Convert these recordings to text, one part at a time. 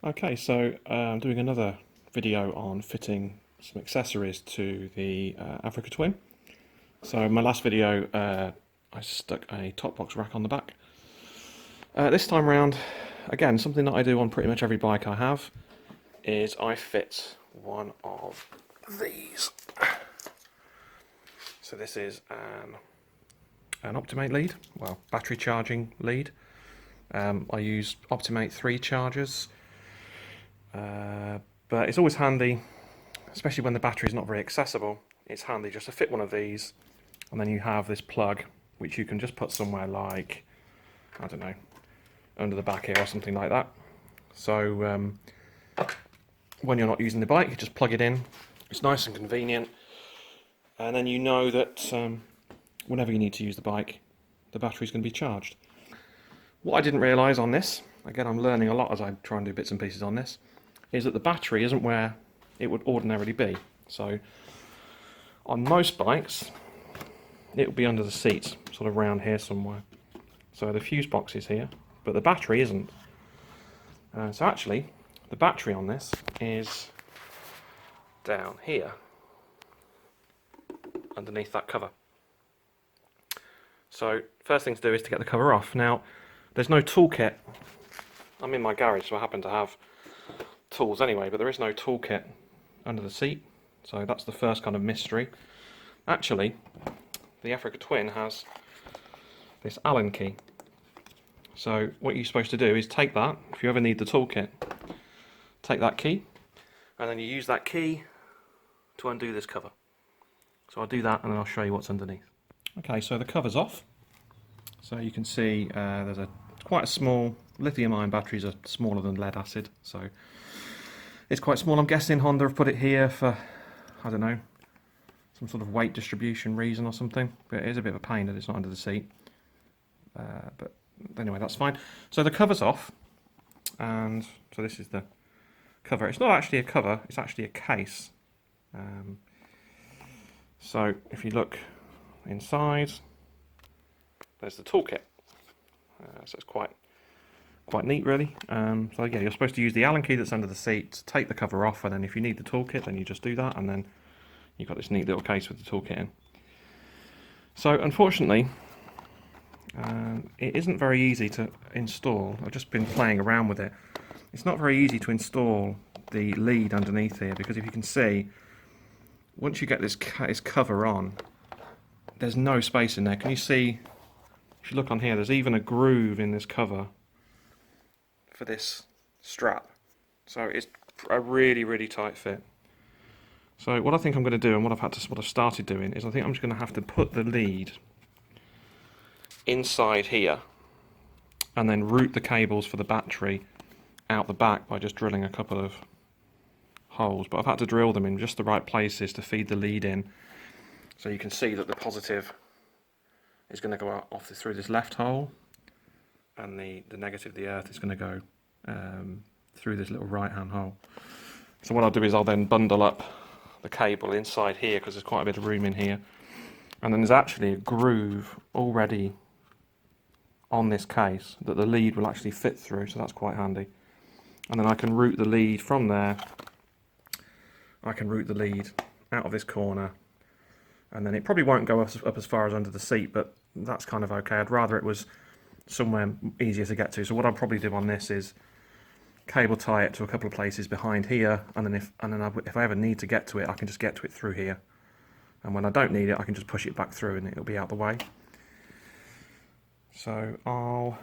Okay, so I'm doing another video on fitting some accessories to the Africa Twin. So in my last video I stuck a top box rack on the back. This time around, again, something that I do on pretty much every bike I have is I fit one of these. So this is an Optimate lead, well, battery charging lead. I use Optimate 3 chargers. But it's always handy, especially when the battery is not very accessible, it's handy just to fit one of these, and then you have this plug which you can just put somewhere like, I don't know, under the back here or something like that. So when you're not using the bike, you just plug it in. It's nice and convenient, and then you know that whenever you need to use the bike, the battery's going to be charged. What I didn't realise on this, again I'm learning a lot as I try and do bits and pieces on this, is that the battery isn't where it would ordinarily be. So on most bikes it will be under the seat, sort of around here somewhere. So the fuse box is here, but the battery isn't. So actually the battery on this is down here underneath that cover. So first thing to do is to get the cover off. Now there's no toolkit. I'm in my garage, so I happen to have tools anyway, but there is no toolkit under the seat, so that's the first kind of mystery. Actually, the Africa Twin has this Allen key. So what you're supposed to do is take that, if you ever need the toolkit, take that key, and then you use that key to undo this cover. So I'll do that and then I'll show you what's underneath. Okay, so the cover's off. So you can see there's quite a small, lithium ion batteries are smaller than lead acid, so it's quite small. I'm guessing Honda have put it here for, I don't know, some sort of weight distribution reason or something, but it is a bit of a pain that it's not under the seat. But anyway, that's fine. So the cover's off, and so this is the cover. It's not actually a cover, it's actually a case. So if you look inside, there's the toolkit. So it's quite neat, really. So yeah, you're supposed to use the Allen key that's under the seat to take the cover off, and then if you need the toolkit, then you just do that, and then you've got this neat little case with the toolkit in. So unfortunately, it isn't very easy to install. I've just been playing around with it. It's not very easy to install the lead underneath here, because if you can see, once you get this cover on, there's no space in there. Can you see? If you look on here, there's even a groove in this cover for this strap. So it's a really tight fit. So what I think I'm going to do, and what I've started doing, is I think I'm just going to have to put the lead inside here and then route the cables for the battery out the back by just drilling a couple of holes. But I've had to drill them in just the right places to feed the lead in, so you can see that the positive is going to go off through this left hole, and the negative, the earth, is going to go through this little right hand hole. So what I'll do is I'll then bundle up the cable inside here, because there's quite a bit of room in here, and then there's actually a groove already on this case that the lead will actually fit through, so that's quite handy. And then I can route the lead from there. I can route the lead out of this corner, and then it probably won't go up as far as under the seat, but that's kind of okay. I'd rather it was somewhere easier to get to. So what I'll probably do on this is cable tie it to a couple of places behind here, and then if I ever need to get to it, I can just get to it through here. And when I don't need it, I can just push it back through and it'll be out the way. So I'll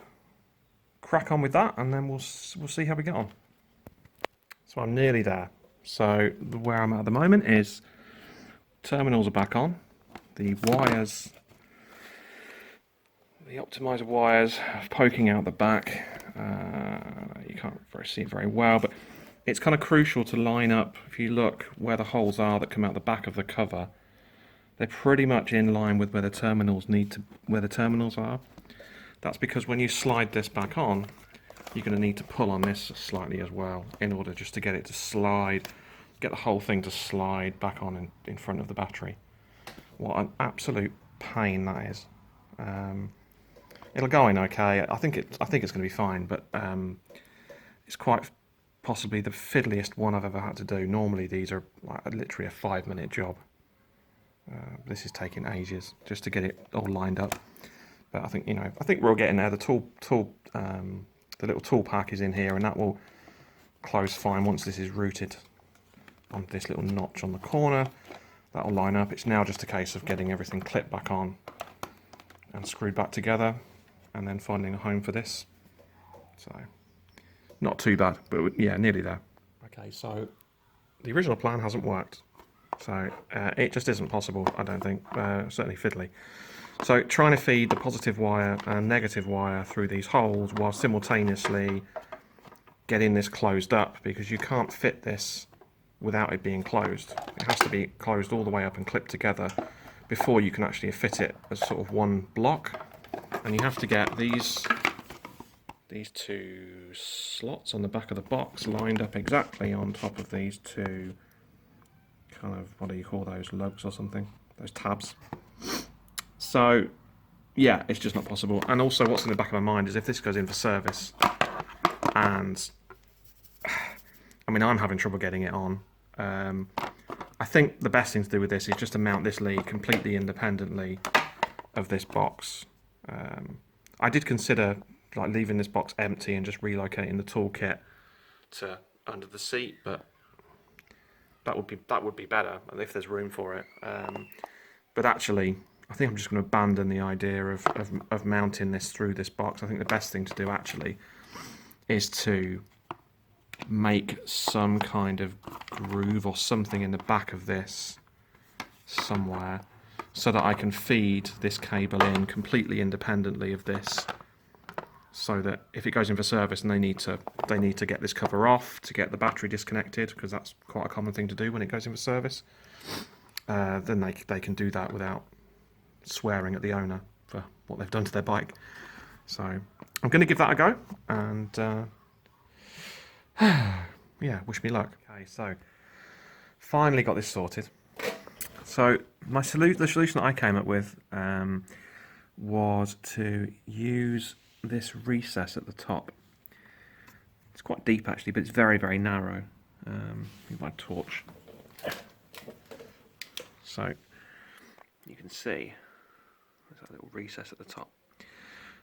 crack on with that, and then we'll see how we get on. So I'm nearly there. So where I'm at the moment is terminals are back on. The wires, the optimizer wires are poking out the back. You can't see it very well, but it's kind of crucial to line up. If you look where the holes are that come out the back of the cover, they're pretty much in line with where the terminals are. That's because when you slide this back on, you're going to need to pull on this slightly as well in order just to get it to slide, get the whole thing to slide back on in front of the battery. What an absolute pain that is. It'll go in okay. I think it's going to be fine, but it's quite possibly the fiddliest one I've ever had to do. Normally these are like literally a 5-minute job. This is taking ages just to get it all lined up. But I think, you know, I think we're all getting there. The the little tool pack is in here, and that will close fine once this is routed onto this little notch on the corner. That'll line up. It's now just a case of getting everything clipped back on and screwed back together, and then finding a home for this. So, not too bad, but yeah, nearly there. Okay, so the original plan hasn't worked. So it just isn't possible, I don't think, certainly fiddly. So trying to feed the positive wire and negative wire through these holes while simultaneously getting this closed up, because you can't fit this without it being closed. It has to be closed all the way up and clipped together before you can actually fit it as sort of one block. And you have to get these two slots on the back of the box lined up exactly on top of these two kind of, what do you call those, lugs or something, those tabs. So yeah, it's just not possible. And also what's in the back of my mind is if this goes in for service, and I mean, I'm having trouble getting it on. I think the best thing to do with this is just to mount this lead completely independently of this box. I did consider like leaving this box empty and just relocating the toolkit to under the seat, but that would be better if there's room for it. But actually, I think I'm just going to abandon the idea of mounting this through this box. I think the best thing to do actually is to make some kind of groove or something in the back of this somewhere, so that I can feed this cable in completely independently of this, so that if it goes in for service and they need to get this cover off to get the battery disconnected, because that's quite a common thing to do when it goes in for service, then they can do that without swearing at the owner for what they've done to their bike. So I'm going to give that a go, and yeah, wish me luck. Okay, so finally got this sorted. So the solution that I came up with was to use this recess at the top. It's quite deep actually, but it's very, very narrow. With my torch, so you can see there's that little recess at the top.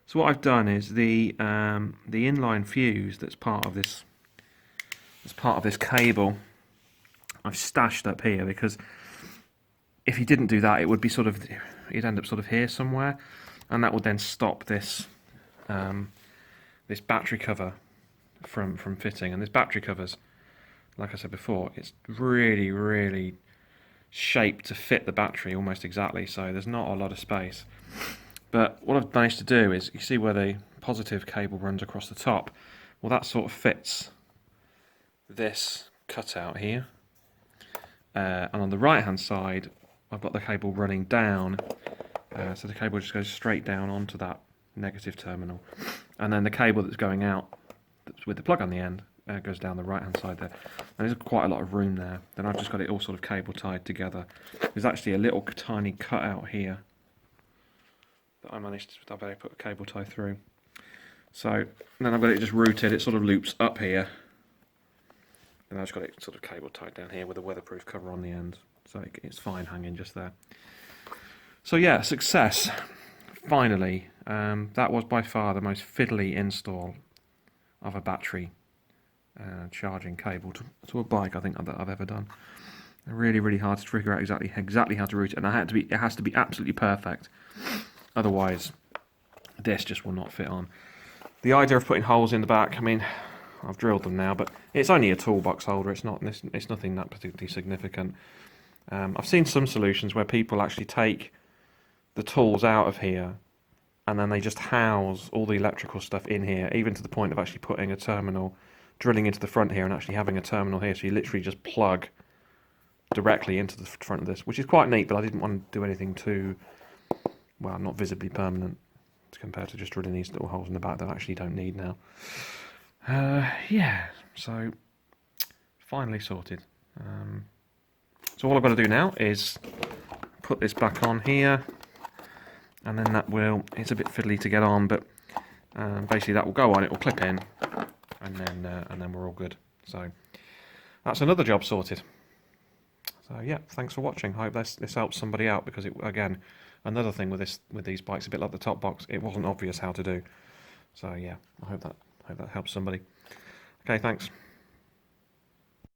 So what I've done is the inline fuse that's part of this cable, I've stashed up here, because if you didn't do that, it would be sort of, you'd end up sort of here somewhere, and that would then stop this this battery cover from fitting. And this battery cover's, like I said before, it's really, really shaped to fit the battery almost exactly, so there's not a lot of space. But what I've managed to do is, you see where the positive cable runs across the top? Well, that sort of fits this cutout here. And on the right hand side, I've got the cable running down, so the cable just goes straight down onto that negative terminal. And then the cable that's going out, that's with the plug on the end, goes down the right hand side there. And there's quite a lot of room there. Then I've just got it all sort of cable tied together. There's actually a little tiny cutout here that I managed to put a cable tie through. So then I've got it just routed, it sort of loops up here. And I've just got it sort of cable tied down here with a weatherproof cover on the end. So it's fine hanging just there. So yeah, success. Finally, that was by far the most fiddly install of a battery charging cable to a bike I think that I've ever done. Really, really hard to figure out exactly how to route it, and it has to be absolutely perfect. Otherwise, this just will not fit on. The idea of putting holes in the back, I mean, I've drilled them now, but it's only a toolbox holder. It's nothing that particularly significant. I've seen some solutions where people actually take the tools out of here and then they just house all the electrical stuff in here, even to the point of actually putting a terminal, drilling into the front here and actually having a terminal here, so you literally just plug directly into the front of this, which is quite neat, but I didn't want to do anything too, well, not visibly permanent compared to just drilling these little holes in the back that I actually don't need now. Yeah, so finally sorted. So all I've got to do now is put this back on here, and then that will, it's a bit fiddly to get on, but basically that will go on, it will clip in, and then we're all good. So that's another job sorted. So yeah, thanks for watching. I hope this helps somebody out, because again, another thing with these bikes, a bit like the top box, it wasn't obvious how to do. So yeah, I hope that helps somebody. Okay, thanks.